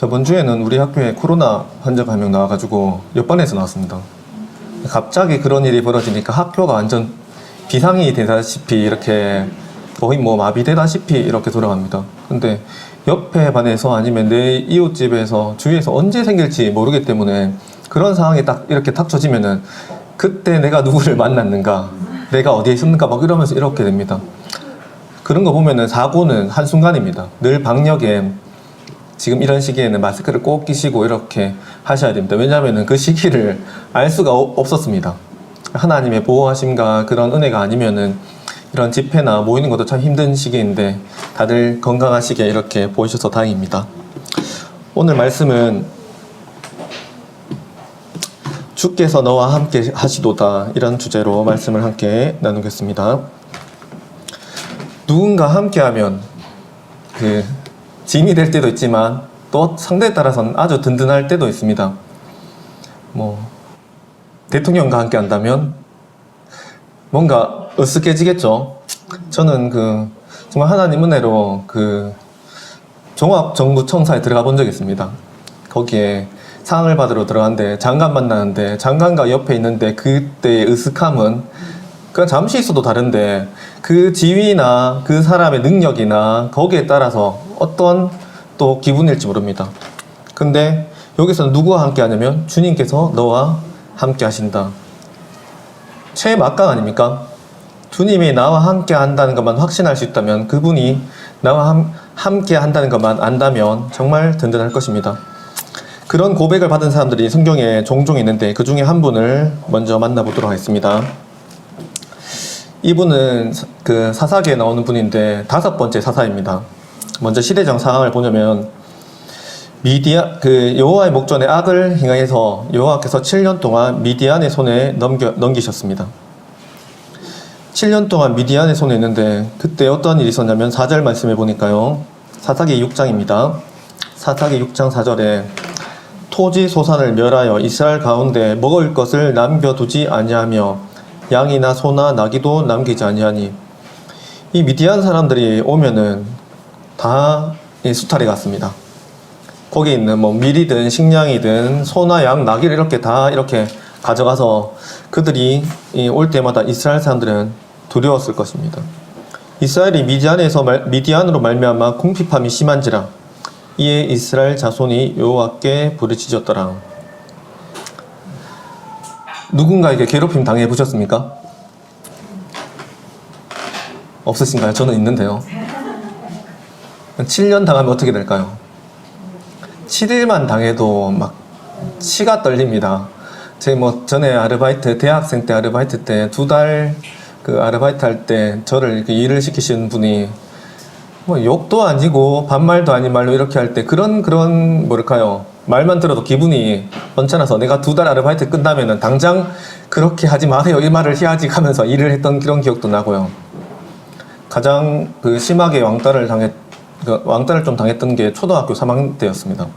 저번 주에는 우리 학교에 코로나 환자가 한 명 나와가지고 옆반에서 나왔습니다. 갑자기 그런 일이 벌어지니까 학교가 완전 비상이 되다시피 이렇게 거의 뭐 마비되다시피 이렇게 돌아갑니다. 근데 옆에 반에서 아니면 내 이웃집에서 주위에서 언제 생길지 모르기 때문에 그런 상황이 딱 이렇게 닥쳐지면은 그때 내가 누구를 만났는가, 내가 어디에 있었는가 막 이러면서 이렇게 됩니다. 그런 거 보면은 사고는 한순간입니다. 늘 방역에 지금 이런 시기에는 마스크를 꼭 끼시고 이렇게 하셔야 됩니다. 왜냐하면 그 시기를 알 수가 없었습니다. 하나님의 보호하심과 그런 은혜가 아니면은 이런 집회나 모이는 것도 참 힘든 시기인데 다들 건강하시게 이렇게 보이셔서 다행입니다. 오늘 말씀은 주께서 너와 함께 하시도다, 이런 주제로 말씀을 함께 나누겠습니다. 누군가 함께하면 짐이 될 때도 있지만 또 상대에 따라서는 아주 든든할 때도 있습니다. 대통령과 함께 한다면 뭔가 으쓱해지겠죠. 저는 정말 하나님 은혜로 종합정부청사에 들어가 본 적이 있습니다. 거기에 상을 받으러 들어갔는데 장관 만나는데 장관과 옆에 있는데 그때의 으쓱함은 그냥 잠시 있어도 다른데 그 지위나 그 사람의 능력이나 거기에 따라서 어떤 또 기분일지 모릅니다. 근데 여기서는 누구와 함께 하냐면 주님께서 너와 함께 하신다. 최막강 아닙니까? 주님이 나와 함께 한다는 것만 확신할 수 있다면, 그분이 나와 함께 한다는 것만 안다면 정말 든든할 것입니다. 그런 고백을 받은 사람들이 성경에 종종 있는데 그 중에 한 분을 먼저 만나보도록 하겠습니다. 이분은 사사기에 나오는 분인데 5번째 사사입니다. 먼저 시대적 상황을 보냐면 여호와의 목전에 악을 행하여서 여호와께서 7년 동안 미디안의 손에 넘기셨습니다. 7년 동안 미디안의 손에 있는데 그때 어떤 일이 있었냐면 4절 말씀해 보니까요. 사사기 6장입니다. 사사기 6장 4절에 토지 소산을 멸하여 이스라엘 가운데 먹을 것을 남겨두지 아니하며 양이나 소나 나귀도 남기지 아니하니, 이 미디안 사람들이 오면은 다 수탈해 갔습니다. 거기 있는 밀이든 식량이든 소나 양, 나귀를 이렇게 가져가서 그들이 올 때마다 이스라엘 사람들은 두려웠을 것입니다. 이스라엘이 미디안으로 말미암아 궁핍함이 심한지라 이에 이스라엘 자손이 여호와께 부르짖었더라. 누군가에게 괴롭힘 당해 보셨습니까? 없으신가요? 저는 있는데요. 7년 당하면 어떻게 될까요? 7일만 당해도 막 치가 떨립니다. 전에 대학생 때 아르바이트 때 2달 아르바이트 할 때 저를 일을 시키시는 분이 욕도 아니고 반말도 아닌 말로 이렇게 할 때 그런 말만 들어도 기분이 언짢아서 내가 2달 아르바이트 끝나면은 당장 그렇게 하지 마세요, 이 말을 해야지 하면서 일을 했던 그런 기억도 나고요. 가장 심하게 왕따를 좀 당했던 게 초등학교 3학년 때였습니다.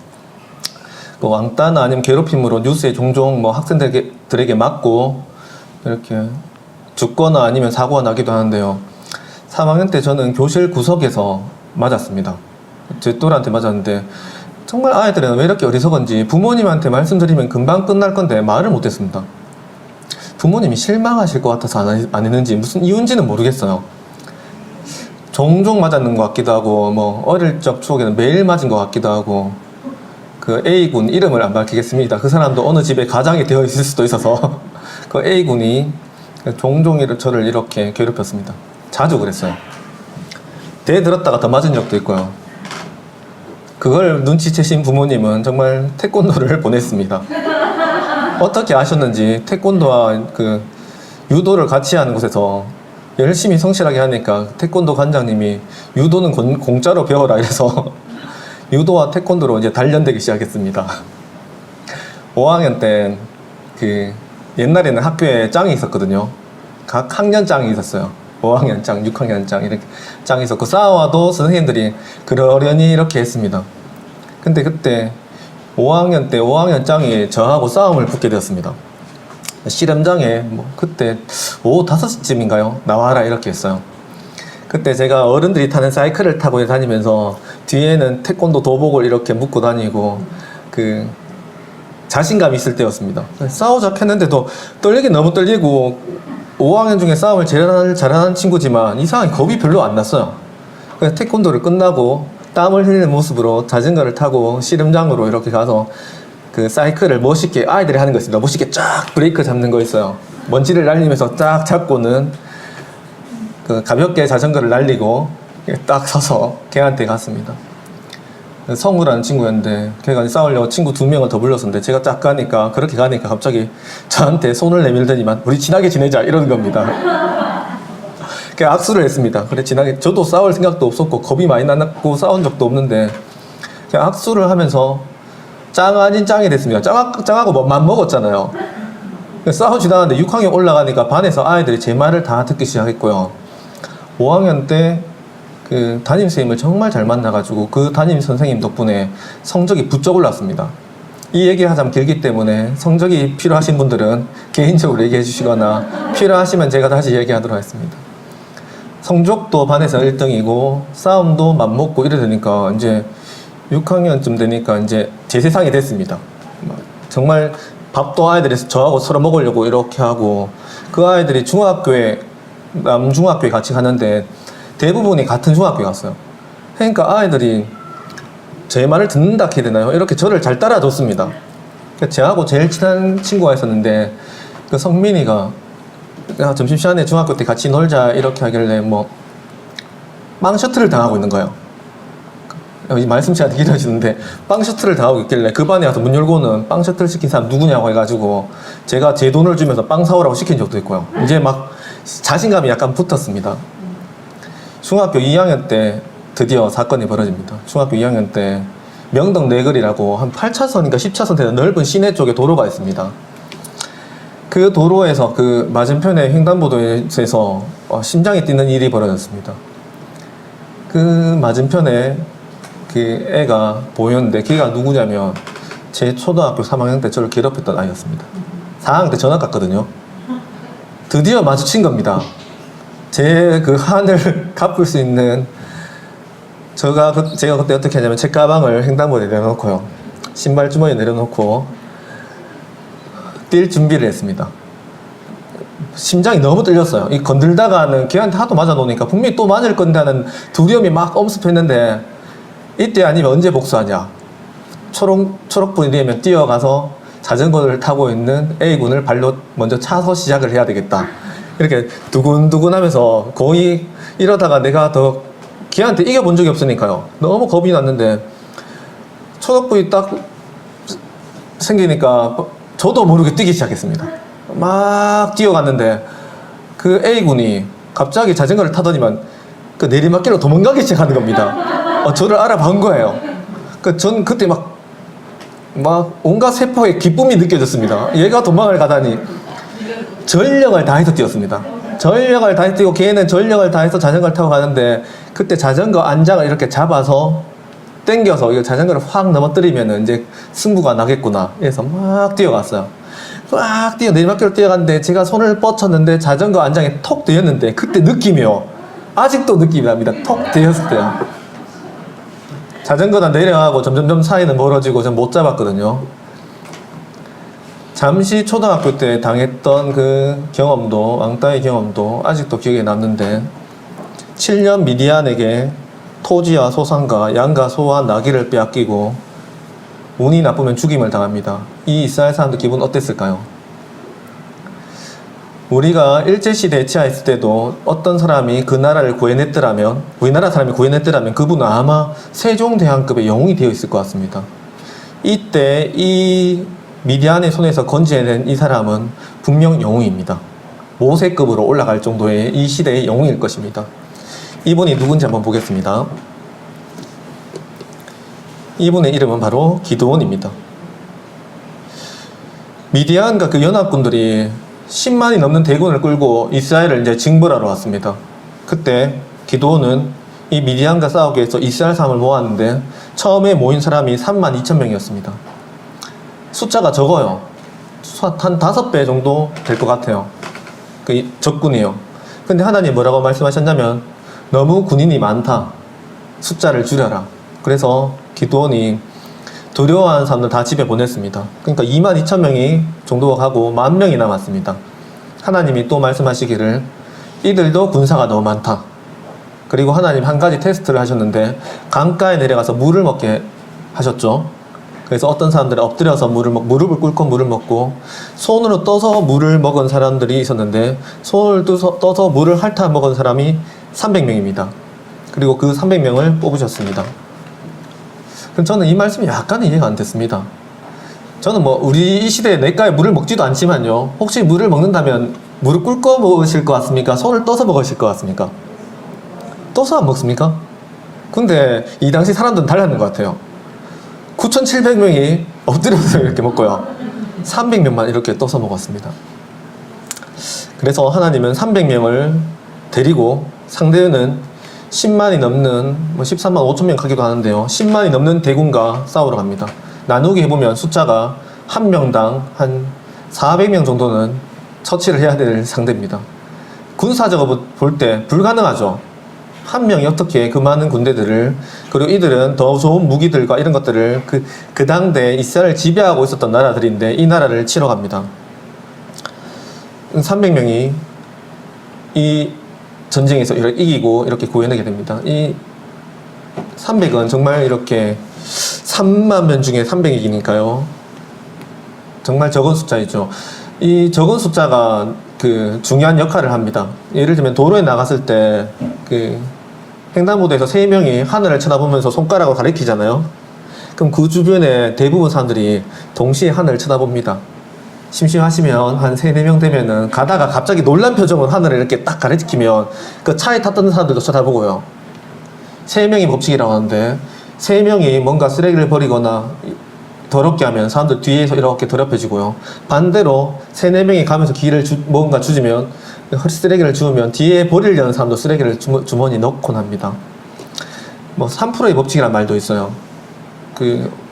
왕따나 아니면 괴롭힘으로 뉴스에 종종 학생들에게 맞고 이렇게 죽거나 아니면 사고가 나기도 하는데요. 3학년 때 저는 교실 구석에서 맞았습니다. 제 또래한테 맞았는데 정말 아이들은 왜 이렇게 어리석은지 부모님한테 말씀드리면 금방 끝날 건데 말을 못했습니다. 부모님이 실망하실 것 같아서 안 했는지 무슨 이유인지는 모르겠어요. 종종 맞았는 것 같기도 하고 어릴 적 추억에는 매일 맞은 것 같기도 하고, A군 이름을 안 밝히겠습니다. 그 사람도 어느 집에 가장이 되어 있을 수도 있어서 A군이 종종 저를 이렇게 괴롭혔습니다. 자주 그랬어요. 대들었다가 더 맞은 적도 있고요. 그걸 눈치채신 부모님은 정말 태권도를 보냈습니다. 어떻게 아셨는지 태권도와 유도를 같이 하는 곳에서 열심히 성실하게 하니까 태권도 관장님이 유도는 공짜로 배워라 이래서 유도와 태권도로 이제 단련되기 시작했습니다. 5학년 때 옛날에는 학교에 짱이 있었거든요. 각 학년 짱이 있었어요. 5학년 짱, 6학년 짱 이렇게 짱이 있었고 싸워도 선생님들이 그러려니 이렇게 했습니다. 근데 그때 5학년 때 5학년 짱이 저하고 싸움을 붙게 되었습니다. 실험장에 그때 오후 5시쯤인가요? 나와라 이렇게 했어요. 그때 제가 어른들이 타는 사이클을 타고 다니면서 뒤에는 태권도 도복을 이렇게 묶고 다니고 그 자신감 있을 때였습니다. 싸우자 했는데도 떨리긴 너무 떨리고 5학년 중에 싸움을 제일 잘하는 친구지만 이상하게 겁이 별로 안 났어요. 그래서 태권도를 끝나고 땀을 흘리는 모습으로 자전거를 타고 씨름장으로 이렇게 가서 그 사이클을 멋있게 아이들이 하는 거 있습니다. 멋있게 쫙 브레이크 잡는 거 있어요. 먼지를 날리면서 쫙 잡고는 그 가볍게 자전거를 날리고 딱 서서 걔한테 갔습니다. 성우라는 친구였는데 걔가 싸우려고 친구 2명을 더 불렀었는데 제가 딱 가니까 그렇게 가니까 갑자기 저한테 손을 내밀더니만 우리 친하게 지내자 이러는 겁니다. 그 악수를 했습니다. 그래 친하게 저도 싸울 생각도 없었고 겁이 많이 났고 싸운 적도 없는데 그냥 악수를 하면서 짱 아닌 짱이 됐습니다. 짱하고 맘먹었잖아요. 싸우지도 않았는데 6학년 올라가니까 반에서 아이들이 제 말을 다 듣기 시작했고요. 5학년 때 그 담임선생님을 정말 잘 만나가지고 그 담임 선생님 덕분에 성적이 부쩍 올랐습니다. 이 얘기 하자면 길기 때문에 성적이 필요하신 분들은 개인적으로 얘기해 주시거나 필요하시면 제가 다시 얘기하도록 하겠습니다. 성적도 반에서 1등이고 싸움도 맘먹고 이러니까 이제 6학년쯤 되니까 이제 제 세상이 됐습니다. 정말 밥도 아이들이 저하고 서로 먹으려고 이렇게 하고 그 아이들이 중학교에 남중학교에 같이 가는데 대부분이 같은 중학교에 갔어요. 그러니까 아이들이 제 말을 듣는다 해야 되나요? 이렇게 저를 잘 따라줬습니다. 저하고 제일 친한 친구가 있었는데 그 성민이가 야, 점심시간에 중학교 때 같이 놀자 이렇게 하길래 뭐 빵 셔틀을 당하고 있는 거예요. 말씀 시간이 길어지는데 빵 셔틀을 당하고 있길래 그 반에 가서 문 열고는 빵 셔틀 시킨 사람 누구냐고 해가지고 제가 제 돈을 주면서 빵 사오라고 시킨 적도 있고요. 이제 막 자신감이 약간 붙었습니다. 중학교 2학년 때 드디어 사건이 벌어집니다. 중학교 2학년 때 명덕 내거리라고 한 8차선인가 10차선 되는 넓은 시내 쪽에 도로가 있습니다. 그 도로에서 그 맞은편에 횡단보도에서 심장이 뛰는 일이 벌어졌습니다. 그 맞은편에 그 애가 보였는데 걔가 누구냐면 제 초등학교 3학년 때 저를 괴롭혔던 아이였습니다. 4학년 때 전학 갔거든요. 드디어 마주친 겁니다. 제 그 한을 갚을 수 있는 제가 그때 어떻게 하냐면 제 가방을 횡단보도에 내려놓고요. 신발 주머니에 내려놓고 뛸 준비를 했습니다. 심장이 너무 떨렸어요. 이 건들다가는 걔한테 하도 맞아 놓으니까 분명히 또 맞을 건데 하는 두려움이 막 엄습했는데 이때 아니면 언제 복수하냐. 초록불이 되면 뛰어가서 자전거를 타고 있는 A군을 발로 먼저 차서 시작을 해야 되겠다. 이렇게 두근두근 하면서 거의 이러다가 내가 더 걔한테 이겨본 적이 없으니까요. 너무 겁이 났는데 초록불이 딱 생기니까 저도 모르게 뛰기 시작했습니다. 막 뛰어갔는데 그 A군이 갑자기 자전거를 타더니만 그 내리막길로 도망가기 시작하는 겁니다. 저를 알아본 거예요. 전 그때 막 온갖 세포의 기쁨이 느껴졌습니다. 얘가 도망을 가다니 전력을 다해서 뛰었습니다. 전력을 다해서 뛰고 걔는 전력을 다해서 자전거를 타고 가는데 그때 자전거 안장을 이렇게 잡아서 당겨서 이 자전거를 확 넘어뜨리면 이제 승부가 나겠구나 해서 막 뛰어갔어요. 막 내리막길로 뛰어갔는데 제가 손을 뻗쳤는데 자전거 안장에 톡 대었는데 그때 느낌이요. 아직도 느낌이 납니다. 톡 대었을 때요. 자전거는 내려가고 점점점 사이는 멀어지고 전 못 잡았거든요. 잠시 초등학교 때 당했던 그 경험도 왕따의 경험도 아직도 기억에 남는데 7년 미디안에게 토지와 소산과 양과 소와 나귀를 빼앗기고 운이 나쁘면 죽임을 당합니다. 이 이스라엘 사람들 기분 어땠을까요? 우리가 일제시대에 치하했을 때도 어떤 사람이 그 나라를 구해냈더라면 우리나라 사람이 구해냈더라면 그분은 아마 세종대왕급의 영웅이 되어 있을 것 같습니다. 이때 이 미디안의 손에서 건져낸 이 사람은 분명 영웅입니다. 모세급으로 올라갈 정도의 이 시대의 영웅일 것입니다. 이분이 누군지 한번 보겠습니다. 이분의 이름은 바로 기드온입니다. 미디안과 그 연합군들이 10만이 넘는 대군을 끌고 이스라엘을 이제 징벌하러 왔습니다. 그때 기드온은 이 미디안과 싸우기 위해서 이스라엘 사람을 모았는데 처음에 모인 사람이 32,000명이었습니다. 숫자가 적어요. 한 5배 정도 될 것 같아요. 그 적군이요. 근데 하나님 뭐라고 말씀하셨냐면 너무 군인이 많다. 숫자를 줄여라. 그래서 기드온이 두려워하는 사람들 다 집에 보냈습니다. 그러니까 22,000명이 정도가 가고 10,000명이 남았습니다. 하나님이 또 말씀하시기를 이들도 군사가 너무 많다. 그리고 하나님 한 가지 테스트를 하셨는데 강가에 내려가서 물을 먹게 하셨죠. 그래서 어떤 사람들은 엎드려서 무릎을 꿇고 물을 먹고 손으로 떠서 물을 먹은 사람들이 있었는데 손을 떠서 물을 핥아 먹은 사람이 300명입니다. 그리고 그 300명을 뽑으셨습니다. 그럼 저는 이 말씀이 약간 이해가 안 됐습니다. 저는 우리 이 시대에 냇가에 물을 먹지도 않지만요. 혹시 물을 먹는다면 무릎 꿇고 먹으실 것 같습니까? 손을 떠서 먹으실 것 같습니까? 떠서 안 먹습니까? 근데 이 당시 사람들은 달랐는 것 같아요. 9,700명이 엎드려서 이렇게 먹고요. 300명만 이렇게 떠서 먹었습니다. 그래서 하나님은 300명을 데리고 상대는 10만이 넘는 13만 5천 명 가기도 하는데요. 10만이 넘는 대군과 싸우러 갑니다. 나누기 해보면 숫자가 한 명당 한 400명 정도는 처치를 해야 될 상대입니다. 군사적으로 볼 때 불가능하죠. 한 명이 어떻게 그 많은 군대들을, 그리고 이들은 더 좋은 무기들과 이런 것들을 그 당대 이스라엘을 지배하고 있었던 나라들인데 이 나라를 치러 갑니다. 300명이 이 전쟁에서 이렇게 이기고 이렇게 구해내게 됩니다. 이 300은 정말 이렇게 3만 명 중에 300이니까요. 정말 적은 숫자이죠. 이 적은 숫자가 중요한 역할을 합니다. 예를 들면 도로에 나갔을 때 횡단보도에서 3명이 하늘을 쳐다보면서 손가락으로 가리키잖아요. 그럼 그 주변에 대부분 사람들이 동시에 하늘을 쳐다봅니다. 심심하시면 한 3-4명 되면은 가다가 갑자기 놀란 표정으로 하늘을 이렇게 딱 가리키면 그 차에 탔던 사람들도 쳐다보고요. 3명이 법칙이라고 하는데 3명이 뭔가 쓰레기를 버리거나 더럽게 하면 사람들 뒤에서 이렇게 더럽혀지고요. 반대로 3-4명이 가면서 뭔가 주지면 쓰레기를 주우면 뒤에 버리려는 사람도 쓰레기를 주머니에 넣곤 합니다. 3%의 법칙이란 말도 있어요.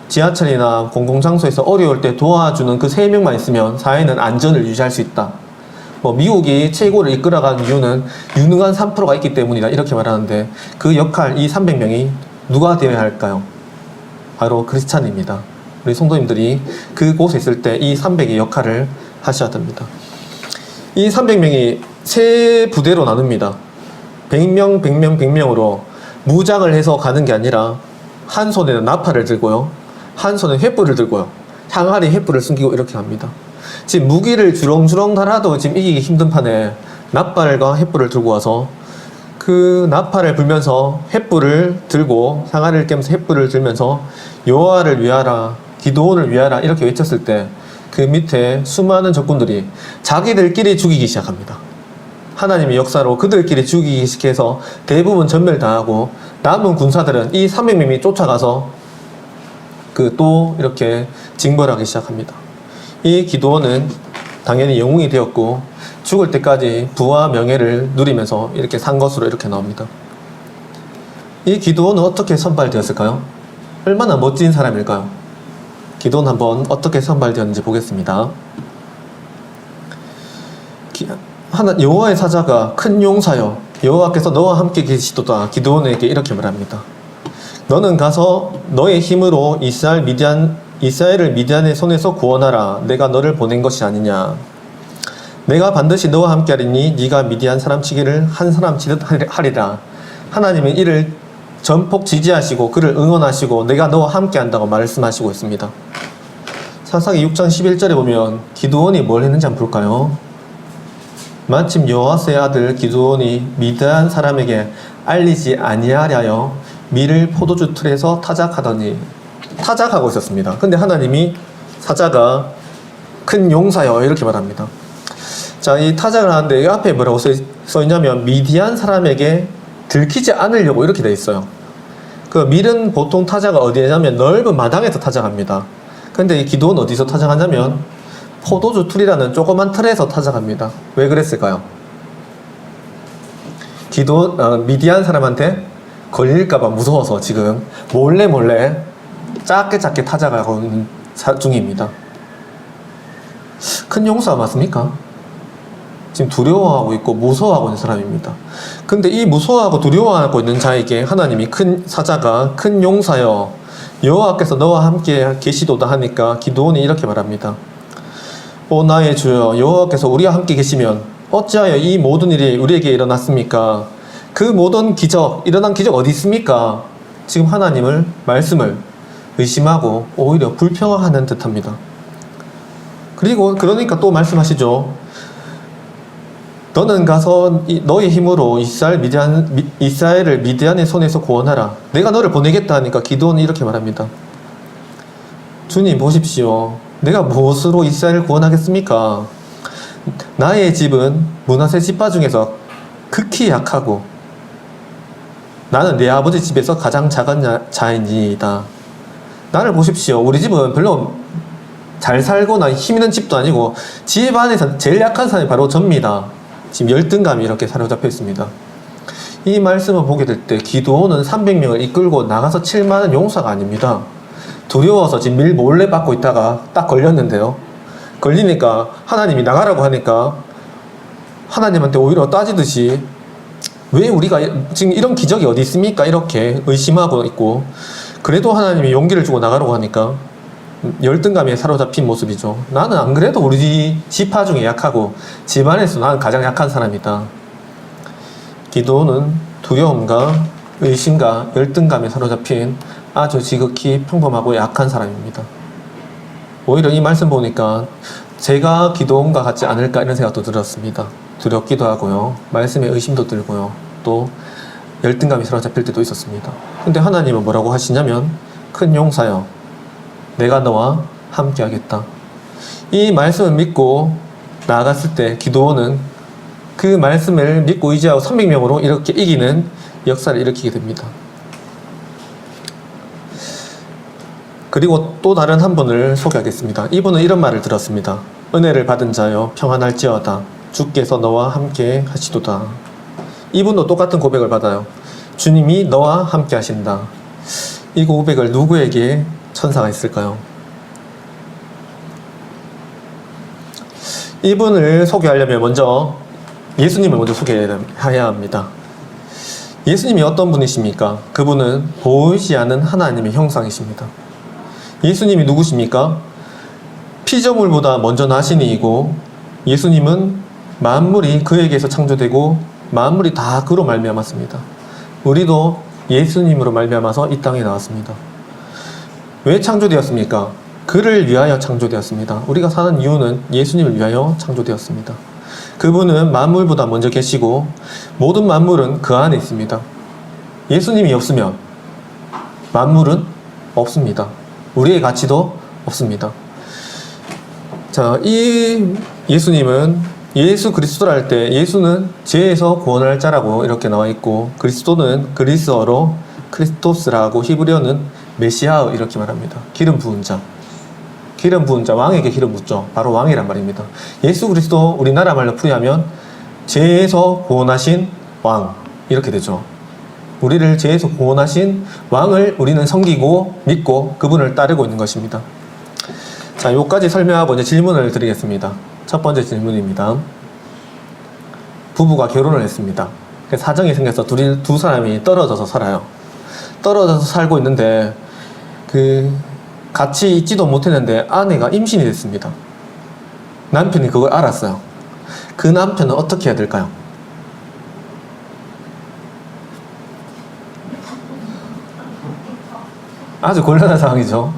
지하철이나 공공장소에서 어려울 때 도와주는 그 3명만 있으면 사회는 안전을 유지할 수 있다. 미국이 최고를 이끌어간 이유는 유능한 3%가 있기 때문이다. 이렇게 말하는데 그 역할, 이 300명이 누가 되어야 할까요? 바로 크리스찬입니다. 우리 성도님들이 그곳에 있을 때 이 300의 역할을 하셔야 됩니다. 이 300명이 3부대로 나눕니다. 100명, 100명, 100명으로 무장을 해서 가는 게 아니라 한 손에는 나팔을 들고요. 한 손에 횃불을 들고요. 항아리 횃불을 숨기고 이렇게 갑니다. 지금 무기를 주렁주렁 달아도 지금 이기기 힘든 판에 나팔과 횃불을 들고 와서 그 나팔을 불면서 횃불을 들고 항아리를 깨면서 횃불을 들면서 여호와를 위하라, 기드온을 위하라 이렇게 외쳤을 때 그 밑에 수많은 적군들이 자기들끼리 죽이기 시작합니다. 하나님의 역사로 그들끼리 죽이기 시작해서 대부분 전멸당하고 남은 군사들은 이 300명이 쫓아가서 또 이렇게 징벌하기 시작합니다. 이 기드온은 당연히 영웅이 되었고 죽을 때까지 부와 명예를 누리면서 이렇게 산 것으로 이렇게 나옵니다. 이 기드온은 어떻게 선발되었을까요? 얼마나 멋진 사람일까요? 기드온 한번 어떻게 선발되었는지 보겠습니다. 여호와의 사자가 큰 용사여 여호와께서 너와 함께 계시도다 기드온에게 이렇게 말합니다. 너는 가서 너의 힘으로 이스라엘을 미디안의 손에서 구원하라. 내가 너를 보낸 것이 아니냐. 내가 반드시 너와 함께 하리니 네가 미디안 사람 치기를 한 사람 치듯 하리라. 하나님은 이를 전폭 지지하시고 그를 응원하시고 내가 너와 함께 한다고 말씀하시고 있습니다. 사사기 6장 11절에 보면 기드온이 뭘 했는지 한번 볼까요? 마침 여호와스의 아들 기드온이 미디안 사람에게 알리지 아니하려 밀을 포도주 틀에서 타작하더니 타작하고 있었습니다. 근데 하나님이 사자가 큰 용사여 이렇게 말합니다. 자, 이 타작을 하는데 이 앞에 뭐라고 써 있냐면 미디안 사람에게 들키지 않으려고 이렇게 돼 있어요. 그 밀은 보통 타작가 어디에 하냐면 넓은 마당에서 타작합니다. 근데 이 기드온은 어디서 타작하냐면 포도주 틀이라는 조그만 틀에서 타작합니다. 왜 그랬을까요? 미디안 사람한테 걸릴까봐 무서워서 지금 몰래 작게 타작하고 있는 중입니다. 큰 용사 맞습니까? 지금 두려워하고 있고 무서워하고 있는 사람입니다. 근데 이 무서워하고 두려워하고 있는 자에게 하나님이 큰 사자가 큰 용사여 여호와께서 너와 함께 계시도다 하니까 기드온이 이렇게 말합니다. 오 나의 주여 여호와께서 우리와 함께 계시면 어찌하여 이 모든 일이 우리에게 일어났습니까? 그 모든 기적 일어난 기적 어디 있습니까? 지금 하나님을 말씀을 의심하고 오히려 불평하는 듯합니다. 그리고 그러니까 또 말씀하시죠. 너는 가서 너의 힘으로 이스라엘을 미디안의 손에서 구원하라. 내가 너를 보내겠다 하니까 기드온이 이렇게 말합니다. 주님 보십시오. 내가 무엇으로 이스라엘을 구원하겠습니까? 나의 집은 므낫세 지파 중에서 극히 약하고 나는 내 아버지 집에서 가장 작은 자이니이다. 나를 보십시오. 우리 집은 별로 잘 살거나 힘 있는 집도 아니고 집 안에서 제일 약한 사람이 바로 접니다. 지금 열등감이 이렇게 사로잡혀 있습니다. 이 말씀을 보게 될 때 기드온은 300명을 이끌고 나가서 7만원 용사가 아닙니다. 두려워서 지금 밀 몰래 받고 있다가 딱 걸렸는데요. 걸리니까 하나님이 나가라고 하니까 하나님한테 오히려 따지듯이 왜 우리가 지금 이런 기적이 어디 있습니까? 이렇게 의심하고 있고 그래도 하나님이 용기를 주고 나가라고 하니까 열등감에 사로잡힌 모습이죠. 나는 안 그래도 우리 지파 중에 약하고 집안에서 나는 가장 약한 사람이다. 기드온은 두려움과 의심과 열등감에 사로잡힌 아주 지극히 평범하고 약한 사람입니다. 오히려 이 말씀 보니까 제가 기드온과 같지 않을까 이런 생각도 들었습니다. 두렵기도 하고요. 말씀에 의심도 들고요. 또 열등감이 사로잡힐 때도 있었습니다. 근데 하나님은 뭐라고 하시냐면 큰 용사여 내가 너와 함께 하겠다. 이 말씀을 믿고 나아갔을 때 기드온은 그 말씀을 믿고 의지하고 300명으로 이렇게 이기는 역사를 일으키게 됩니다. 그리고 또 다른 한 분을 소개하겠습니다. 이분은 이런 말을 들었습니다. 은혜를 받은 자여 평안할지어다. 주께서 너와 함께 하시도다. 이분도 똑같은 고백을 받아요. 주님이 너와 함께 하신다. 이 고백을 누구에게 천사가 있을까요? 이분을 소개하려면 먼저 예수님을 먼저 소개해야 합니다. 예수님이 어떤 분이십니까? 그분은 보이지 않는 하나님의 형상이십니다. 예수님이 누구십니까? 피조물보다 먼저 나신 이이고 예수님은 만물이 그에게서 창조되고 만물이 다 그로 말미암았습니다. 우리도 예수님으로 말미암아서 이 땅에 나왔습니다. 왜 창조되었습니까? 그를 위하여 창조되었습니다. 우리가 사는 이유는 예수님을 위하여 창조되었습니다. 그분은 만물보다 먼저 계시고 모든 만물은 그 안에 있습니다. 예수님이 없으면 만물은 없습니다. 우리의 가치도 없습니다. 자, 이 예수님은 예수 그리스도라 할 때 예수는 죄에서 구원할 자라고 이렇게 나와 있고 그리스도는 그리스어로 크리스토스라고 히브리어는 메시아 이렇게 말합니다. 기름 부은 자. 기름 부은 자, 왕에게 기름 붓죠. 바로 왕이란 말입니다. 예수 그리스도 우리나라 말로 풀이하면 죄에서 구원하신 왕 이렇게 되죠. 우리를 죄에서 구원하신 왕을 우리는 섬기고 믿고 그분을 따르고 있는 것입니다. 자, 요까지 설명하고 이제 질문을 드리겠습니다. 첫 번째 질문입니다. 부부가 결혼을 했습니다. 사정이 생겨서 두 사람이 떨어져서 살아요. 떨어져서 살고 있는데 같이 있지도 못했는데 아내가 임신이 됐습니다. 남편이 그걸 알았어요. 그 남편은 어떻게 해야 될까요? 아주 곤란한 상황이죠.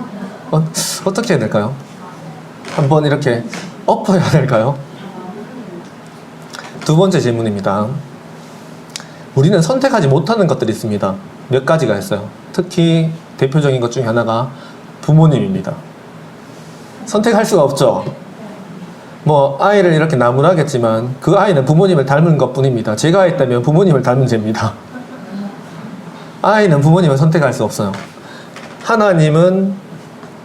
어떻게 해야 될까요? 한번 이렇게 엎어야 될까요? 두 번째 질문입니다. 우리는 선택하지 못하는 것들이 있습니다. 몇 가지가 있어요. 특히 대표적인 것 중에 하나가 부모님입니다. 선택할 수가 없죠. 뭐 아이를 이렇게 나무라겠지만 그 아이는 부모님을 닮은 것 뿐입니다. 제가 했다면 부모님을 닮은 죄입니다. 아이는 부모님을 선택할 수 없어요. 하나님은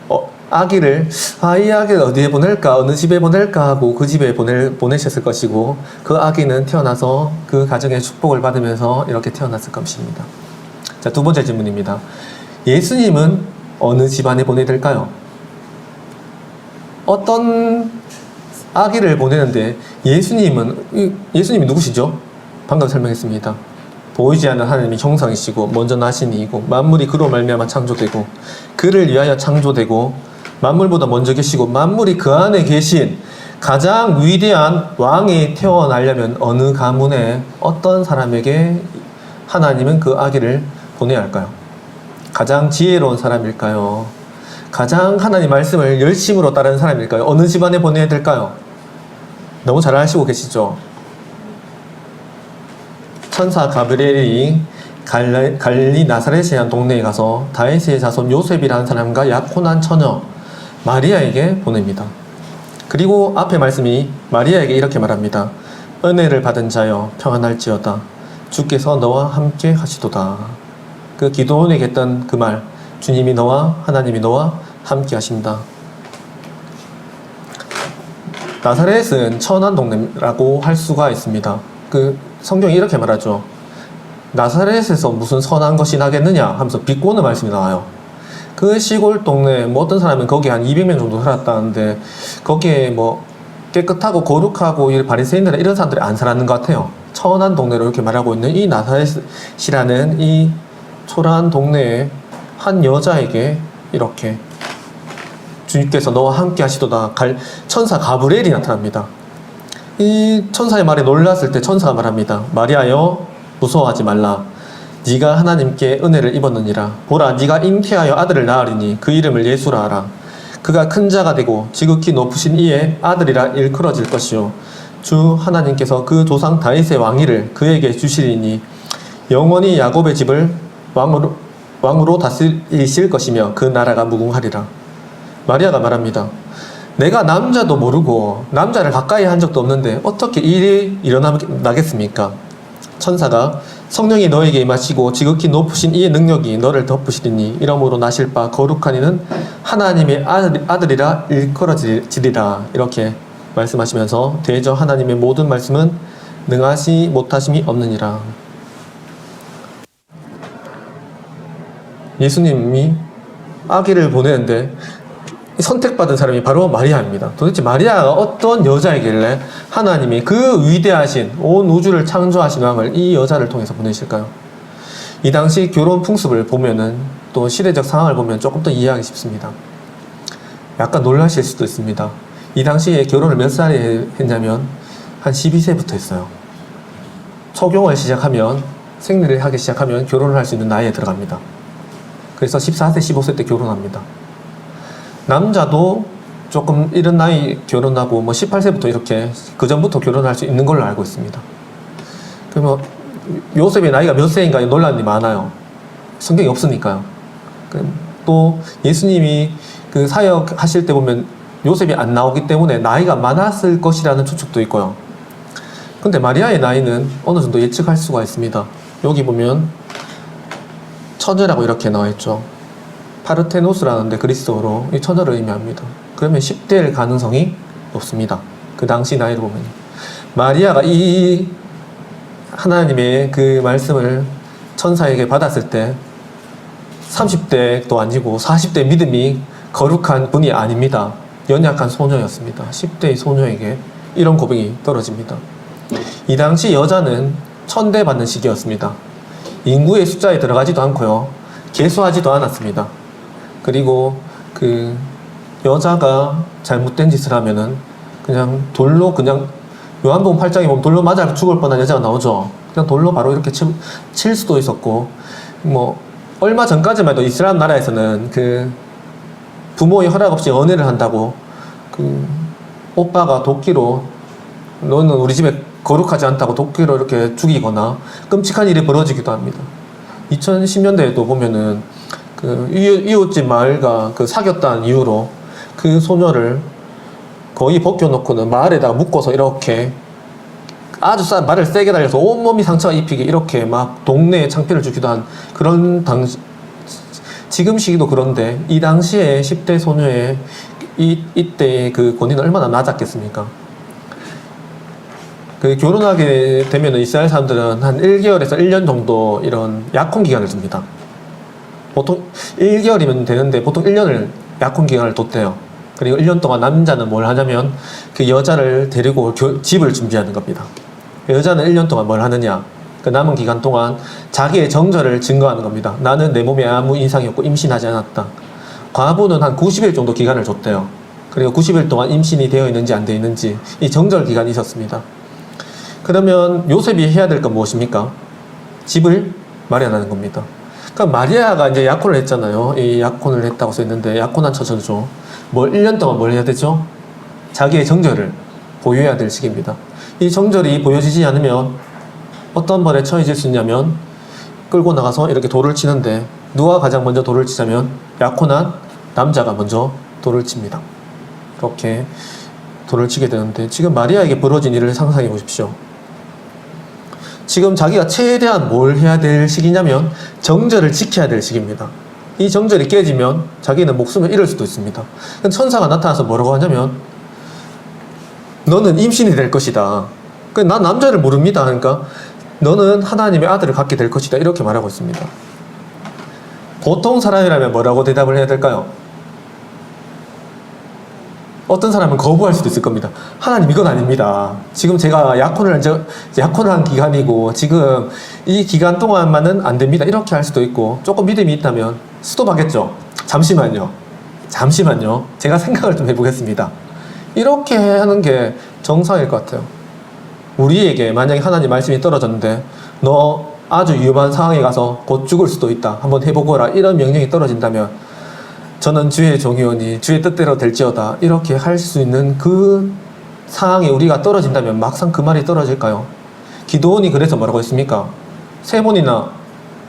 이 아기를 어디에 보낼까, 어느 집에 보낼까 하고 그 집에 보내셨을 것이고 그 아기는 태어나서 그 가정의 축복을 받으면서 이렇게 태어났을 것입니다. 자, 두 번째 질문입니다. 예수님은 어느 집안에 보내야 될까요? 어떤 아기를 보내는데 예수님이 누구시죠? 방금 설명했습니다. 보이지 않는 하나님이 형상이시고 먼저 나신 이이고 만물이 그로 말미암아 창조되고 그를 위하여 창조되고 만물보다 먼저 계시고 만물이 그 안에 계신 가장 위대한 왕이 태어나려면 어느 가문에 어떤 사람에게 하나님은 그 아기를 보내야 할까요? 가장 지혜로운 사람일까요? 가장 하나님 말씀을 열심으로 따르는 사람일까요? 어느 집안에 보내야 될까요? 너무 잘 아시고 계시죠? 천사 가브리엘이 갈릴리 나사렛이라는 동네에 가서 다윗의 자손 요셉이라는 사람과 약혼한 처녀 마리아에게 보냅니다. 그리고 앞에 말씀이 마리아에게 이렇게 말합니다. 은혜를 받은 자여 평안할지어다. 주께서 너와 함께 하시도다. 그 기도원에게 했던 그 말, 주님이 너와 하나님이 너와 함께 하신다. 나사렛은 천한 동네라고 할 수가 있습니다. 그 성경이 이렇게 말하죠. 나사렛에서 무슨 선한 것이 나겠느냐 하면서 비꼬는 말씀이 나와요. 그 시골 동네 뭐 어떤 사람은 거기 한 200명 정도 살았다는데 거기에 뭐 깨끗하고 거룩하고 바리새인들 이런 사람들이 안 살았는 것 같아요. 천한 동네로 이렇게 말하고 있는 이 나사렛이라는 이 초라한 동네에 한 여자에게 이렇게 주님께서 너와 함께 하시도다 천사 가브리엘이 나타납니다. 이 천사의 말에 놀랐을 때 천사가 말합니다. 마리아여 무서워하지 말라. 네가 하나님께 은혜를 입었느니라. 보라 네가 잉태하여 아들을 낳으리니 그 이름을 예수라 하라. 그가 큰 자가 되고 지극히 높으신 이의 아들이라 일컬어질 것이요 주 하나님께서 그 조상 다윗의 왕위를 그에게 주시리니 영원히 야곱의 집을 왕으로 다스리실 것이며 그 나라가 무궁하리라. 마리아가 말합니다. 내가 남자도 모르고 남자를 가까이 한 적도 없는데 어떻게 일이 일어나겠습니까? 천사가 성령이 너에게 임하시고 지극히 높으신 이의 능력이 너를 덮으시리니 이러므로 나실 바 거룩한 이는 하나님의 아들이라 일컬어지리라. 이렇게 말씀하시면서 대저 하나님의 모든 말씀은 능하시 못하심이 없느니라. 예수님이 아기를 보내는데 선택받은 사람이 바로 마리아입니다. 도대체 마리아가 어떤 여자이길래 하나님이 그 위대하신 온 우주를 창조하신 왕을 이 여자를 통해서 보내실까요? 이 당시 결혼 풍습을 보면은 또 시대적 상황을 보면 조금 더 이해하기 쉽습니다. 약간 놀라실 수도 있습니다. 이 당시에 결혼을 몇 살에 했냐면 한 12세부터 했어요. 초경을 시작하면 생리를 하기 시작하면 결혼을 할 수 있는 나이에 들어갑니다. 그래서 14세, 15세 때 결혼합니다. 남자도 조금 이런 나이 결혼하고 뭐 18세부터 이렇게 그 전부터 결혼할 수 있는 걸로 알고 있습니다. 그러면 요셉의 나이가 몇 세인가 논란이 많아요. 성경이 없으니까요. 또 예수님이 그 사역 하실 때 보면 요셉이 안 나오기 때문에 나이가 많았을 것이라는 추측도 있고요. 근데 마리아의 나이는 어느 정도 예측할 수가 있습니다. 여기 보면 처녀라고 이렇게 나와 있죠. 파르테노스라는데 그리스어로 이 처녀를 의미합니다. 그러면 10대일 가능성이 높습니다. 그 당시 나이를 보면. 마리아가 이 하나님의 그 말씀을 천사에게 받았을 때 30대도 아니고 40대 믿음이 거룩한 분이 아닙니다. 연약한 소녀였습니다. 10대의 소녀에게 이런 고백이 떨어집니다. 이 당시 여자는 천대받는 시기였습니다. 인구의 숫자에 들어가지도 않고요. 계수하지도 않았습니다. 그리고 그 여자가 잘못된 짓을 하면은 그냥 돌로 요한복음 8장에 보면 돌로 맞아 죽을 뻔한 여자가 나오죠. 그냥 돌로 바로 이렇게 칠 수도 있었고, 뭐 얼마 전까지만 해도 이스라엘 나라에서는 그 부모의 허락 없이 연애를 한다고 그 오빠가 도끼로 너는 우리 집에 거룩하지 않다고 도끼로 이렇게 죽이거나 끔찍한 일이 벌어지기도 합니다. 2010년대에도 보면은 그 이웃집 마을과 그 사귀었다는 이유로 그 소녀를 거의 벗겨놓고는 마을에다가 묶어서 이렇게 아주 말을 세게 달려서 온몸이 상처가 입히게 이렇게 막 동네에 창피를 주기도 한 그런 당시, 지금 시기도 그런데 이 당시에 10대 소녀의 이때의 그 권위는 얼마나 낮았겠습니까? 그 결혼하게 되면 이스라엘 사람들은 한 1개월에서 1년 정도 이런 약혼 기간을 줍니다. 보통 1개월이면 되는데 보통 1년을 약혼 기간을 뒀대요. 그리고 1년 동안 남자는 뭘 하냐면 그 여자를 데리고 집을 준비하는 겁니다. 여자는 1년 동안 뭘 하느냐, 그 남은 기간 동안 자기의 정절을 증거하는 겁니다. 나는 내 몸에 아무 이상이 없고 임신하지 않았다. 과부는 한 90일 정도 기간을 줬대요. 그리고 90일 동안 임신이 되어 있는지 안 되어 있는지 이 정절 기간이 있었습니다. 그러면 요셉이 해야 될 건 무엇입니까? 집을 마련하는 겁니다. 그러니까 마리아가 이제 약혼을 했잖아요. 이 약혼을 했다고 써있는데 약혼한 처자죠. 1년 동안 뭘 해야 되죠? 자기의 정절을 보여야 될 시기입니다. 이 정절이 보여지지 않으면 어떤 벌에 처해질 수 있냐면 끌고 나가서 이렇게 돌을 치는데 누가 가장 먼저 돌을 치자면 약혼한 남자가 먼저 돌을 칩니다. 이렇게 돌을 치게 되는데 지금 마리아에게 벌어진 일을 상상해 보십시오. 지금 자기가 최대한 뭘 해야 될 시기냐면 정절을 지켜야 될 시기입니다. 이 정절이 깨지면 자기는 목숨을 잃을 수도 있습니다. 천사가 나타나서 뭐라고 하냐면 너는 임신이 될 것이다. 난 남자를 모릅니다. 그러니까 너는 하나님의 아들을 갖게 될 것이다. 이렇게 말하고 있습니다. 보통 사람이라면 뭐라고 대답을 해야 될까요? 어떤 사람은 거부할 수도 있을 겁니다. 하나님, 이건 아닙니다. 지금 제가 약혼한 기간이고 지금 이 기간 동안만은 안 됩니다. 이렇게 할 수도 있고, 조금 믿음이 있다면 스톱하겠죠. 잠시만요. 제가 생각을 좀 해보겠습니다. 이렇게 하는 게 정상일 것 같아요. 우리에게 만약에 하나님 말씀이 떨어졌는데 너 아주 위험한 상황에 가서 곧 죽을 수도 있다. 한번 해보거라. 이런 명령이 떨어진다면 저는 주의 종이오니 주의 뜻대로 될지어다. 이렇게 할 수 있는 그 상황에 우리가 떨어진다면 막상 그 말이 떨어질까요? 기드온이 그래서 뭐라고 했습니까? 3번이나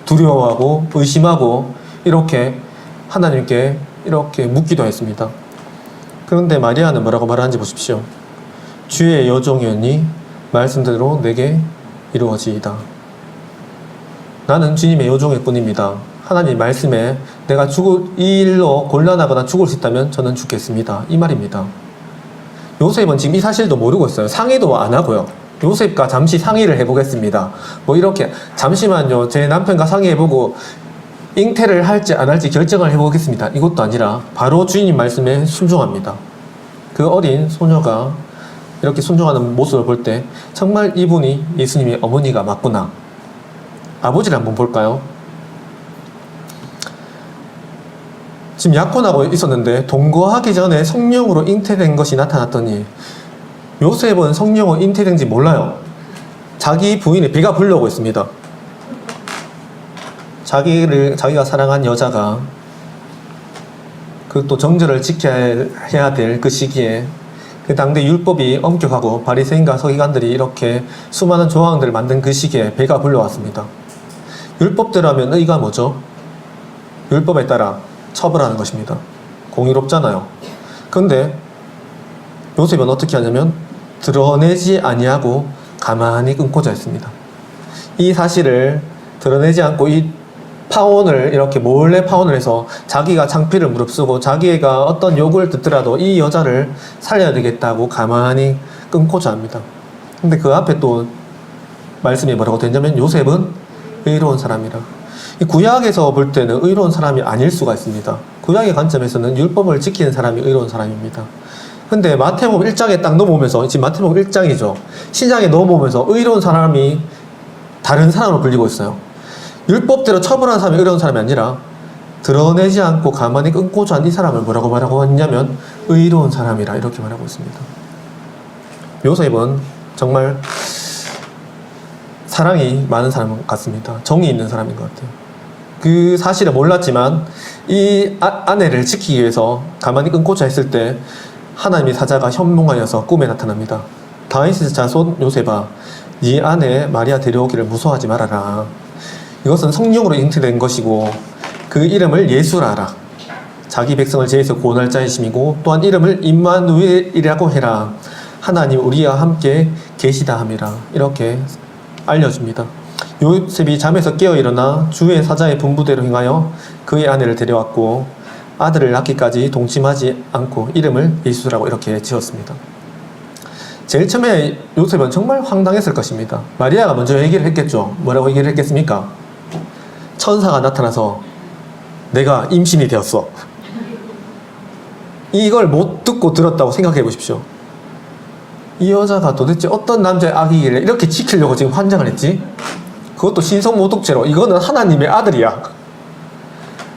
두려워하고 의심하고 이렇게 하나님께 이렇게 묻기도 했습니다. 그런데 마리아는 뭐라고 말하는지 보십시오. 주의 여종이오니 말씀대로 내게 이루어지이다. 나는 주님의 여종일 뿐입니다. 하나님 말씀에 내가 이 일로 곤란하거나 죽을 수 있다면 저는 죽겠습니다. 이 말입니다. 요셉은 지금 이 사실도 모르고 있어요. 상의도 안 하고요. 요셉과 잠시 상의를 해보겠습니다. 이렇게 잠시만요. 제 남편과 상의해보고 잉태를 할지 안 할지 결정을 해보겠습니다. 이것도 아니라 바로 주님 말씀에 순종합니다. 그 어린 소녀가 이렇게 순종하는 모습을 볼 때 정말 이분이 예수님의 어머니가 맞구나. 아버지를 한번 볼까요? 지금 약혼하고 있었는데 동거하기 전에 성령으로 잉태된 것이 나타났더니 요셉은 성령으로 잉태된지 몰라요. 자기 부인이 배가 불러오고 있습니다. 자기가 사랑한 여자가 그 또 정절을 지켜야 될 그 시기에 그 당대 율법이 엄격하고 바리새인과 서기관들이 이렇게 수많은 조항들을 만든 그 시기에 배가 불러왔습니다. 율법대로 하면 의가 뭐죠? 율법에 따라 처벌하는 것입니다. 공의롭잖아요. 그런데 요셉은 어떻게 하냐면 드러내지 아니하고 가만히 끊고자 했습니다. 이 사실을 드러내지 않고 이 파혼을 이렇게 몰래 파혼을 해서 자기가 창피를 무릅쓰고 자기가 어떤 욕을 듣더라도 이 여자를 살려야 되겠다고 가만히 끊고자 합니다. 근데 그 앞에 또 말씀이 뭐라고 되냐면 요셉은 의로운 사람이라. 이 구약에서 볼 때는 의로운 사람이 아닐 수가 있습니다. 구약의 관점에서는 율법을 지키는 사람이 의로운 사람입니다. 근데 마태복음 1장에 딱 넘어오면서, 지금 마태복음 1장이죠. 신약에 넘어오면서 의로운 사람이 다른 사람으로 불리고 있어요. 율법대로 처벌하는 사람이 의로운 사람이 아니라 드러내지 않고 가만히 끊고자 한 이 사람을 뭐라고 말하고 했냐면 의로운 사람이라 이렇게 말하고 있습니다. 요셉은 정말 사랑이 많은 사람 같습니다. 정이 있는 사람인 것 같아요. 그 사실을 몰랐지만 이 아내를 지키기 위해서 가만히 끊고자 했을 때 하나님의 사자가 현몽하여서 꿈에 나타납니다. 다윗의 자손 요셉아, 네 아내 마리아 데려오기를 무서워하지 말아라. 이것은 성령으로 잉태된 것이고 그 이름을 예수라라. 자기 백성을 제에서 구원할 자이심이고 또한 이름을 임마누엘이라고 해라. 하나님 우리와 함께 계시다 함이라. 이렇게 알려줍니다. 요셉이 잠에서 깨어 일어나 주의 사자의 분부대로 행하여 그의 아내를 데려왔고 아들을 낳기까지 동침하지 않고 이름을 예수라고 이렇게 지었습니다. 제일 처음에 요셉은 정말 황당했을 것입니다. 마리아가 먼저 얘기를 했겠죠. 뭐라고 얘기를 했겠습니까? 천사가 나타나서 내가 임신이 되었어. 이걸 못 듣고 들었다고 생각해 보십시오. 이 여자가 도대체 어떤 남자의 아기길래 이렇게 지키려고 지금 환장을 했지? 그것도 신성모독죄로. 이거는 하나님의 아들이야.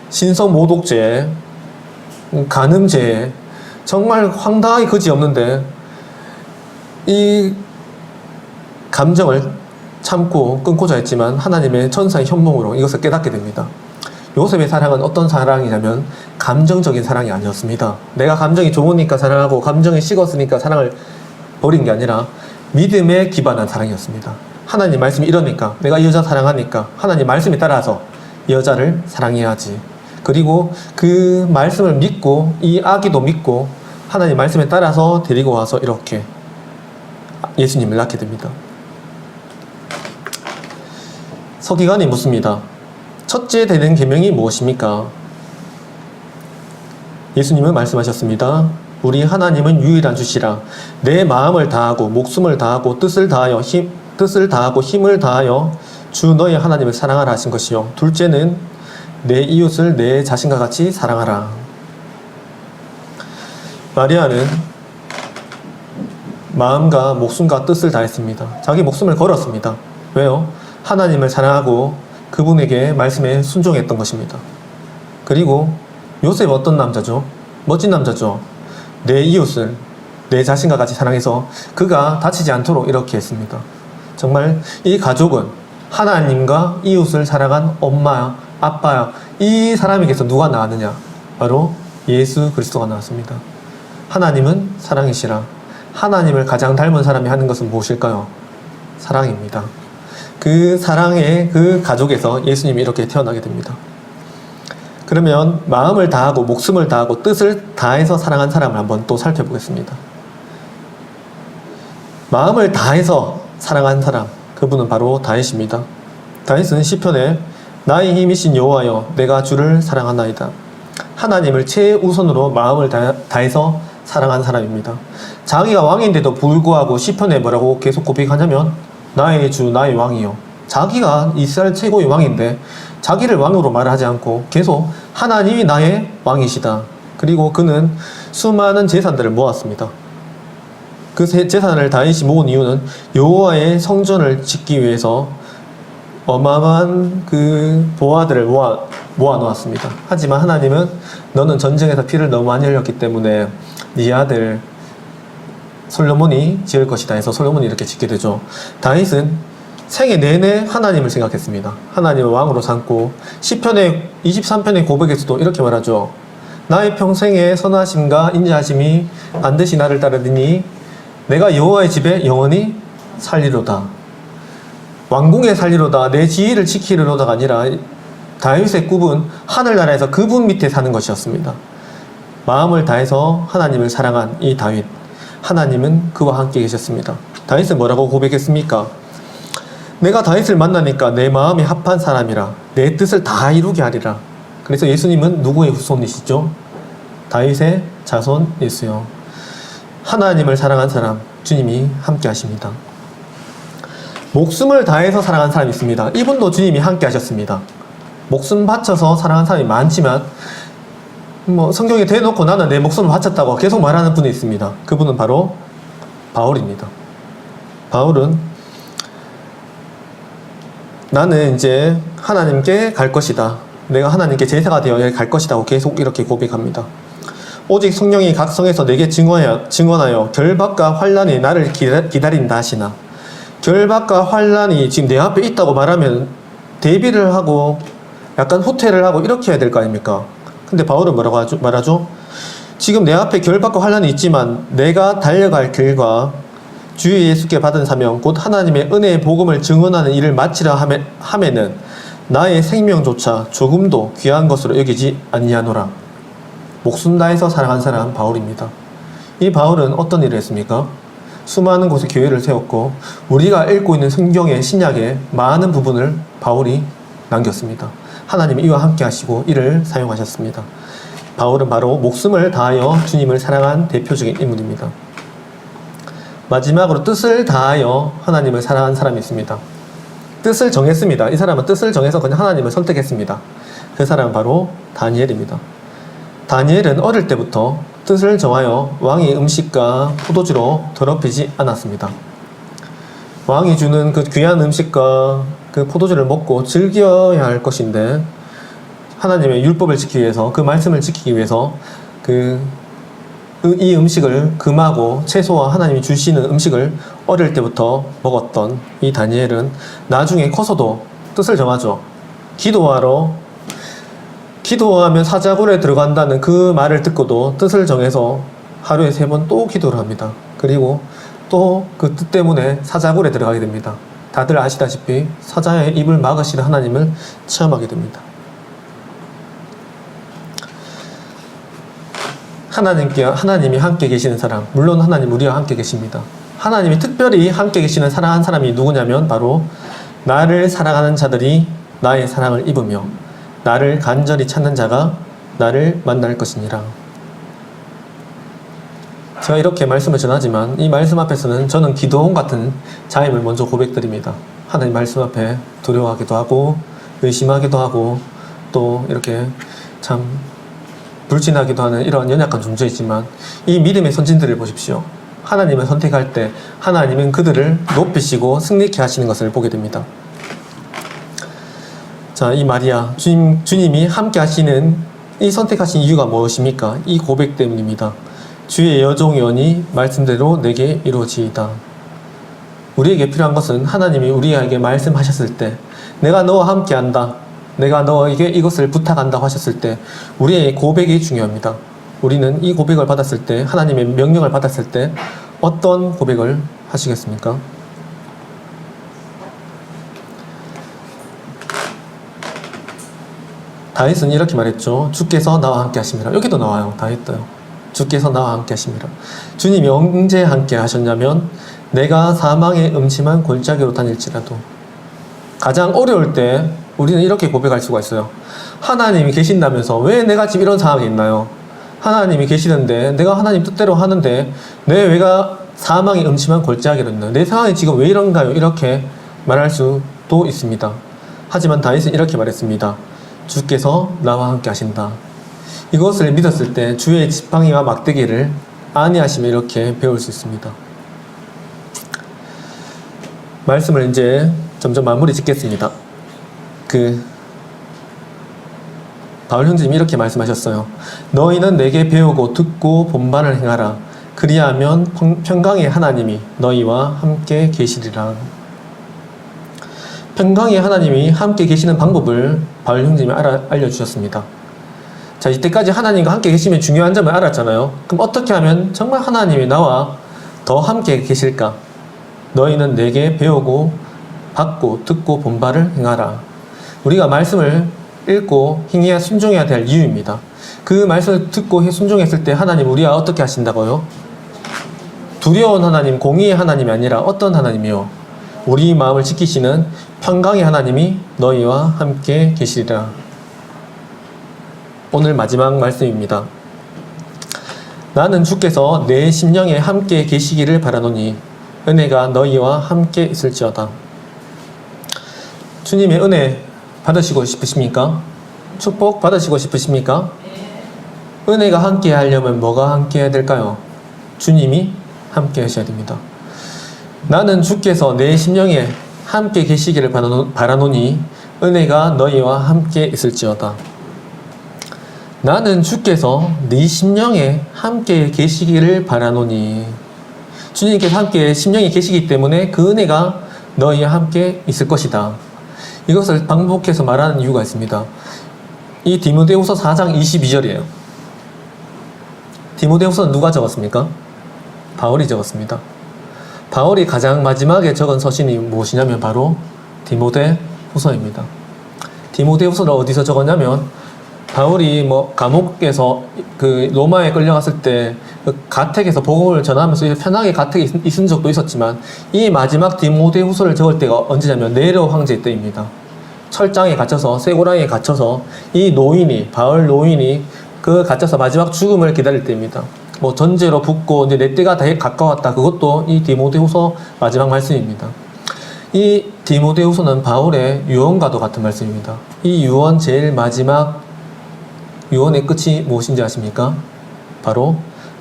신성모독죄, 간음죄, 정말 황당하게 그지없는데 이 감정을 참고 끊고자 했지만 하나님의 천사의 현몽으로 이것을 깨닫게 됩니다. 요셉의 사랑은 어떤 사랑이냐면 감정적인 사랑이 아니었습니다. 내가 감정이 좋으니까 사랑하고 감정이 식었으니까 사랑을 버린 게 아니라 믿음에 기반한 사랑이었습니다. 하나님 말씀이 이러니까, 내가 이 여자 사랑하니까 하나님 말씀에 따라서 이 여자를 사랑해야지. 그리고 그 말씀을 믿고 이 아기도 믿고 하나님 말씀에 따라서 데리고 와서 이렇게 예수님을 낳게 됩니다. 서기관이 묻습니다. 첫째 되는 계명이 무엇입니까? 예수님은 말씀하셨습니다. 우리 하나님은 유일한 주시라. 내 마음을 다하고 목숨을 다하고 뜻을 다하고 힘을 다하여 주 너의 하나님을 사랑하라 하신 것이요. 둘째는 내 이웃을 내 자신과 같이 사랑하라. 마리아는 마음과 목숨과 뜻을 다했습니다. 자기 목숨을 걸었습니다. 왜요? 하나님을 사랑하고 그분에게 말씀에 순종했던 것입니다. 그리고 요셉 어떤 남자죠? 멋진 남자죠? 내 이웃을 내 자신과 같이 사랑해서 그가 다치지 않도록 이렇게 했습니다. 정말 이 가족은 하나님과 이웃을 사랑한 엄마야, 아빠야, 이 사람에게서 누가 나왔느냐? 바로 예수 그리스도가 나왔습니다. 하나님은 사랑이시라. 하나님을 가장 닮은 사람이 하는 것은 무엇일까요? 사랑입니다. 그 사랑의 그 가족에서 예수님이 이렇게 태어나게 됩니다. 그러면 마음을 다하고 목숨을 다하고 뜻을 다해서 사랑한 사람을 한번 또 살펴보겠습니다. 마음을 다해서 사랑한 사람, 그분은 바로 다윗입니다. 다윗은 시편에 나의 힘이신 여호와여 내가 주를 사랑하나이다. 하나님을 최우선으로 마음을 다해서 사랑한 사람입니다. 자기가 왕인데도 불구하고 시편에 뭐라고 계속 고백하냐면 나의 주 나의 왕이요. 자기가 이스라엘 최고의 왕인데 자기를 왕으로 말하지 않고 계속 하나님이 나의 왕이시다. 그리고 그는 수많은 재산들을 모았습니다. 그 재산을 다윗이 모은 이유는 여호와의 성전을 짓기 위해서 어마어마한 그 보화들을 모아 놓았습니다. 하지만 하나님은 너는 전쟁에서 피를 너무 많이 흘렸기 때문에 네 아들 솔로몬이 지을 것이다 해서 솔로몬이 이렇게 짓게 되죠. 다윗은 생애 내내 하나님을 생각했습니다. 하나님을 왕으로 삼고 시편의 23편의 고백에서도 이렇게 말하죠. 나의 평생의 선하심과 인자하심이 반드시 나를 따르더니 내가 여호와의 집에 영원히 살리로다. 왕궁에 살리로다. 내 지위를 지키리로다가 아니라 다윗의 꿈은 하늘나라에서 그분 밑에 사는 것이었습니다. 마음을 다해서 하나님을 사랑한 이 다윗, 하나님은 그와 함께 계셨습니다. 다윗은 뭐라고 고백했습니까? 내가 다윗을 만나니까 내 마음이 합한 사람이라 내 뜻을 다 이루게 하리라. 그래서 예수님은 누구의 후손이시죠? 다윗의 자손 예수요. 하나님을 사랑한 사람, 주님이 함께 하십니다. 목숨을 다해서 사랑한 사람이 있습니다. 이분도 주님이 함께 하셨습니다. 목숨 바쳐서 사랑한 사람이 많지만 성경에 대놓고 나는 내 목숨을 바쳤다고 계속 말하는 분이 있습니다. 그분은 바로 바울입니다. 바울은 나는 이제 하나님께 갈 것이다. 내가 하나님께 제사가 되어 갈 것이다. 계속 이렇게 고백합니다. 오직 성령이 각 성에서 내게 증언하여 결박과 환난이 나를 기다린다 하시나. 결박과 환난이 지금 내 앞에 있다고 말하면 대비를 하고 약간 후퇴를 하고 이렇게 해야 될 거 아닙니까? 근데 바울은 뭐라고 말하죠? 지금 내 앞에 결박과 환난이 있지만 내가 달려갈 길과 주 예수께 받은 사명 곧 하나님의 은혜의 복음을 증언하는 일을 마치려 하면은 나의 생명조차 조금도 귀한 것으로 여기지 아니하노라. 목숨 다해서 사랑한 사람 바울입니다. 이 바울은 어떤 일을 했습니까? 수많은 곳에 교회를 세웠고 우리가 읽고 있는 성경의 신약의 많은 부분을 바울이 남겼습니다. 하나님이 이와 함께 하시고 이를 사용하셨습니다. 바울은 바로 목숨을 다하여 주님을 사랑한 대표적인 인물입니다. 마지막으로 뜻을 다하여 하나님을 사랑한 사람이 있습니다. 뜻을 정했습니다. 이 사람은 뜻을 정해서 그냥 하나님을 선택했습니다. 그 사람은 바로 다니엘입니다. 다니엘은 어릴 때부터 뜻을 정하여 왕의 음식과 포도주로 더럽히지 않았습니다. 왕이 주는 그 귀한 음식과 그 포도주를 먹고 즐겨야 할 것인데, 하나님의 율법을 지키기 위해서, 그 말씀을 지키기 위해서 이 음식을 금하고 채소와 하나님이 주시는 음식을 어릴 때부터 먹었던 이 다니엘은 나중에 커서도 뜻을 정하죠. 기도하면 사자굴에 들어간다는 그 말을 듣고도 뜻을 정해서 하루에 3번 또 기도를 합니다. 그리고 또 그 뜻 때문에 사자굴에 들어가게 됩니다. 다들 아시다시피 사자의 입을 막으시는 하나님을 체험하게 됩니다. 하나님이 함께 계시는 사람, 물론 하나님 우리와 함께 계십니다. 하나님이 특별히 함께 계시는 사랑하는 사람이 누구냐면 바로 나를 사랑하는 자들이 나의 사랑을 입으며 나를 간절히 찾는 자가 나를 만날 것이니라. 제가 이렇게 말씀을 전하지만 이 말씀 앞에서는 저는 기도원 같은 자임을 먼저 고백드립니다. 하나님 말씀 앞에 두려워하기도 하고 의심하기도 하고 또 이렇게 참 불신하기도 하는 이러한 연약한 존재이지만, 이 믿음의 선진들을 보십시오. 하나님을 선택할 때 하나님은 그들을 높이시고 승리케 하시는 것을 보게 됩니다. 자, 이 마리아, 주님이 함께 하시는 이 선택하신 이유가 무엇입니까? 이 고백 때문입니다. 주의 여종의 언이 말씀대로 내게 이루어지이다. 우리에게 필요한 것은 하나님이 우리에게 말씀하셨을 때, 내가 너와 함께 한다, 내가 너에게 이것을 부탁한다고 하셨을 때 우리의 고백이 중요합니다. 우리는 이 고백을 받았을 때, 하나님의 명령을 받았을 때 어떤 고백을 하시겠습니까? 다윗은 이렇게 말했죠. 주께서 나와 함께 하심이라. 여기도 나와요. 다윗도요. 주께서 나와 함께 하심이라. 주님이 언제 함께 하셨냐면 내가 사망의 음침한 골짜기로 다닐지라도. 가장 어려울 때 우리는 이렇게 고백할 수가 있어요. 하나님이 계신다면서 왜 내가 지금 이런 상황에 있나요? 하나님이 계시는데, 내가 하나님 뜻대로 하는데 내 왜가 사망의 음침한 골짜기로 있나요? 내 상황이 지금 왜 이런가요? 이렇게 말할 수도 있습니다. 하지만 다윗은 이렇게 말했습니다. 주께서 나와 함께 하신다. 이것을 믿었을 때 주의 지팡이와 막대기를 안위하시며 이렇게 배울 수 있습니다. 말씀을 이제 점점 마무리 짓겠습니다. 바울 형제님이 이렇게 말씀하셨어요. 너희는 내게 배우고 듣고 본반을 행하라. 그리하면 평강의 하나님이 너희와 함께 계시리라. 평강의 하나님이 함께 계시는 방법을 바울 형제님이 알려주셨습니다. 자, 이때까지 하나님과 함께 계시면 중요한 점을 알았잖아요. 그럼 어떻게 하면 정말 하나님이 나와 더 함께 계실까? 너희는 내게 배우고 받고 듣고 본바를 행하라. 우리가 말씀을 읽고 행해야 순종해야 될 이유입니다. 그 말씀을 듣고 순종했을 때 하나님 우리와 어떻게 하신다고요? 두려운 하나님, 공의의 하나님이 아니라 어떤 하나님이요? 우리 마음을 지키시는 평강의 하나님이 너희와 함께 계시리라. 오늘 마지막 말씀입니다. 나는 주께서 내 심령에 함께 계시기를 바라노니 은혜가 너희와 함께 있을지어다. 주님의 은혜 받으시고 싶으십니까? 축복 받으시고 싶으십니까? 은혜가 함께 하려면 뭐가 함께 해야 될까요? 주님이 함께 하셔야 됩니다. 나는 주께서 내 심령에 함께 계시기를 바라노니 은혜가 너희와 함께 있을지어다. 나는 주께서 네 심령에 함께 계시기를 바라노니, 주님께서 함께 심령에 계시기 때문에 그 은혜가 너희와 함께 있을 것이다. 이것을 반복해서 말하는 이유가 있습니다. 이 디모데후서 4장 22절이에요. 디모데후서는 누가 적었습니까? 바울이 적었습니다. 바울이 가장 마지막에 적은 서신이 무엇이냐면 바로 디모데후서입니다. 디모데후서를 어디서 적었냐면 바울이 감옥에서 로마에 끌려갔을 때 가택에서 복음을 전하면서 편하게 가택에 있은 적도 있었지만, 이 마지막 디모데후서를 적을 때가 언제냐면 네로 황제 때입니다. 철장에 갇혀서, 쇠고랑이에 갇혀서 바울 노인이 갇혀서 마지막 죽음을 기다릴 때입니다. 전제로 붙고 이제 내 때가 다 가까웠다. 그것도 이 디모데후서 마지막 말씀입니다. 이 디모데후서는 바울의 유언과도 같은 말씀입니다. 이 유언 제일 마지막 유언의 끝이 무엇인지 아십니까? 바로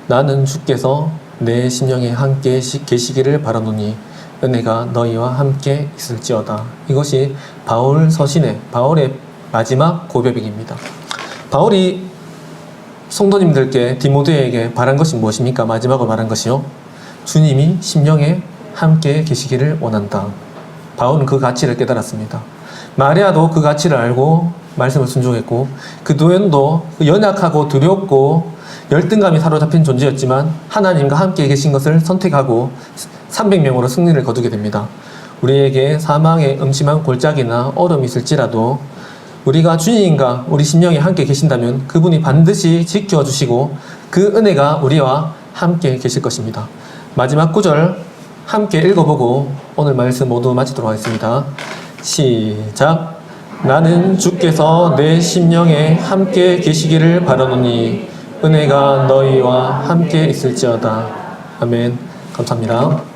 나는 주께서 내 심령에 함께 계시기를 바라노니 은혜가 너희와 함께 있을지어다. 이것이 바울 서신의 바울의 마지막 고백입니다. 바울이 성도님들께 디모데에게 바란 것이 무엇입니까? 마지막으로 말한 것이요. 주님이 심령에 함께 계시기를 원한다. 바울은 그 가치를 깨달았습니다. 마리아도 그 가치를 알고 말씀을 순종했고 그 노연도 연약하고 두렵고 열등감이 사로잡힌 존재였지만 하나님과 함께 계신 것을 선택하고 300명으로 승리를 거두게 됩니다. 우리에게 사망의 음침한 골짜기나 얼음이 있을지라도 우리가 주님과 우리 심령에 함께 계신다면 그분이 반드시 지켜주시고 그 은혜가 우리와 함께 계실 것입니다. 마지막 구절 함께 읽어보고 오늘 말씀 모두 마치도록 하겠습니다. 시작. 나는 주께서 내 심령에 함께 계시기를 바라노니 은혜가 너희와 함께 있을지어다. 아멘. 감사합니다.